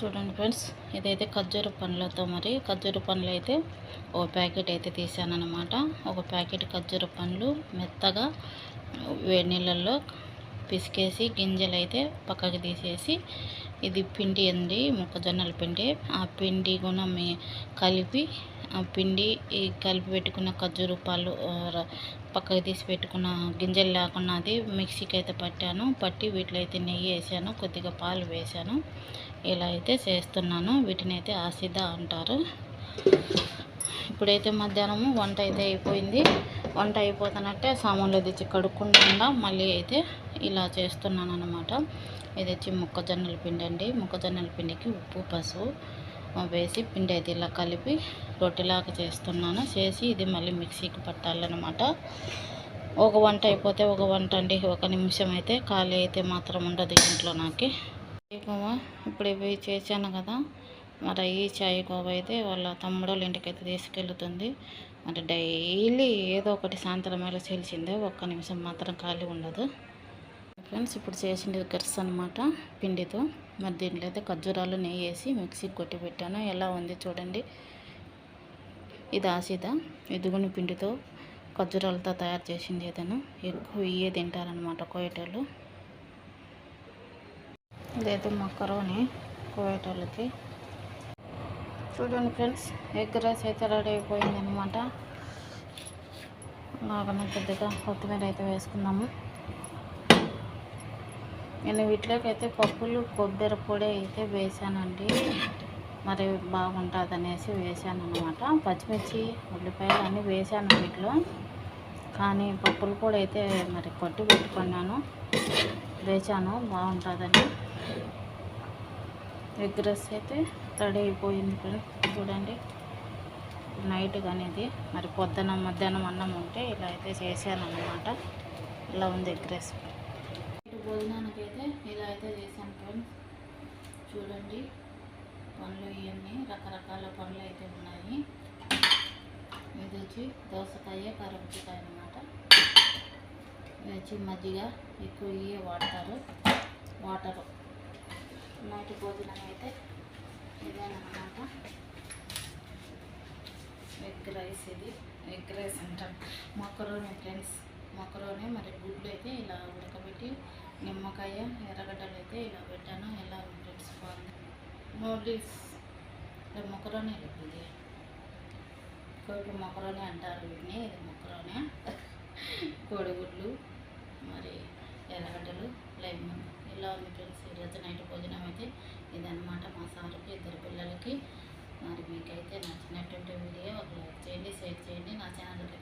చూడండి ఫ్రెండ్స్, ఇదైతే ఖర్జూర పండ్లతో మరి ఖర్జూర పండ్లు అయితే ఒక ప్యాకెట్ అయితే తీసాను అనమాట. ఒక ప్యాకెట్ ఖర్జూర పండ్లు మెత్తగా వేడి నీళ్ళల్లో పిసికేసి గింజలు అయితే పక్కకి తీసేసి, ఇది పిండి అండి, మొక్కజొన్నల పిండి. ఆ పిండి కూడా కలిపి ఆ పిండి కలిపి పెట్టుకున్న ఖర్జూర పాలు పక్కకి తీసి పెట్టుకున్న గింజలు లేకుండా అది మిక్సీకి అయితే పట్టి వీటిలో అయితే నెయ్యి వేసాను, కొద్దిగా పాలు వేసాను. ఇలా అయితే చేస్తున్నాను. వీటిని అయితే ఆసిద అంటారు. ఇప్పుడైతే మధ్యాహ్నము వంట అయితే అయిపోయింది. వంట అయిపోతున్నట్టే సామాన్లు తెచ్చి కడుక్కుండా మళ్ళీ అయితే ఇలా చేస్తున్నాను అనమాట. ఇది వచ్చి మొక్కజొన్నల పిండి అండి. మొక్కజొన్నల పిండికి ఉప్పు పసుపు వేసి పిండి అయితే ఇలా కలిపి రొట్టెలాగా చేస్తున్నాను. చేసి ఇది మళ్ళీ మిక్సీకి పట్టాలన్నమాట. ఒక వంట అయిపోతే ఒక వంట అండి. ఒక నిమిషం అయితే ఖాళీ అయితే మాత్రం ఉండదు ఇంట్లో నాకు. ఇప్పుడు ఇవి చేశాను కదా, మరి ఈ చాయ్ కోవ అయితే వాళ్ళ తమ్ముడోళ్ళ ఇంటికైతే తీసుకెళ్తుంది. మరి డైలీ ఏదో ఒకటి సాయంత్రం వేళ చేల్చిందే, ఒక్క నిమిషం మాత్రం ఖాళీ ఉండదు ఫ్రెండ్స్. ఇప్పుడు చేసింది గర్స్ అనమాట పిండితో. మరి దీంట్లో అయితే ఖర్జూరాలు నెయ్యి వేసి మిక్సీకి కొట్టి పెట్టాను. ఎలా ఉంది చూడండి. ఇది ఆసిద ఎదుగుని పిండితో ఖర్జూరాలతో తయారు చేసింది. ఏదైనా ఎక్కువ ఇవే తింటారనమాట కోయేటోళ్ళు. ఇదైతే మక్కరోని కోయేటోళ్ళకి. చూడండి ఫ్రెండ్స్, ఎగ్ రైస్ అయితే రెడీ అయిపోయింది అనమాట. బాగానే కొద్దిగా కొత్తిమీర అయితే వేసుకున్నాము. నేను వీటిలోకి అయితే పప్పులు కొబ్బరి పొడి అయితే వేసానండి. మరి బాగుంటుంది అనేసి వేసాను అనమాట. పచ్చిమిర్చి ఉల్లిపాయలు అన్నీ వేసాను వీటిలో. కానీ పప్పులు కూడా అయితే మరి కొట్టి పెట్టుకున్నాను, వేసాను, బాగుంటుందని. ఎగ్ రైస్ అయితే రెడీ అయిపోయింది ఫ్రెండ్స్. చూడండి, నైట్ అనేది మరి పొద్దున మధ్యాహ్నం అన్నం ఉంటే ఇలా అయితే చేశాను అనమాట. ఇలా ఉంది ఎగ్ రైస్. భోజనానికి అయితే ఇలా అయితే చేశాను ఫ్రెండ్స్. చూడండి, పండ్లు ఇవన్నీ రకరకాల పండ్లు అయితే ఉన్నాయి. ఇది వచ్చి దోసకాయ కరపకాయ అనమాట. ఇది వచ్చి మజ్జిగ, ఎక్కువ ఇవే వాడతారు, వాటరు. నైట్ భోజనం అయితే ఇదేనమాట. ఎగ్ రైస్, ఇది ఎగ్ రైస్ అంటారు, మక్కరోని ఫ్రెండ్స్. మక్కరోని మరి గుడ్లు అయితే ఇలా ఉడకబెట్టి నిమ్మకాయ ఎర్రగడ్డలు అయితే ఇలా పెట్టాను. ఎలా ఫ్రెండ్స్, బాగుంది. నూడిల్స్ మక్కరోని, ఇది కోడి మక్కరోని అంటారు వీటిని. ఇది మక్కరోని, కోడిగుడ్లు మరి ఎర్రగడ్డలు, లెమన్. ఇలా ఉంది ఫ్రెండ్స్. ఈరోజు నైట్ భోజనం అయితే ఇదన్నమాట. మా సారుకి, ఇద్దరు పిల్లలకి. మరి మీకైతే నచ్చినటువంటి వీడియో ఒక లైక్ చేయండి, షేర్ చేయండి. నా ఛానల్కి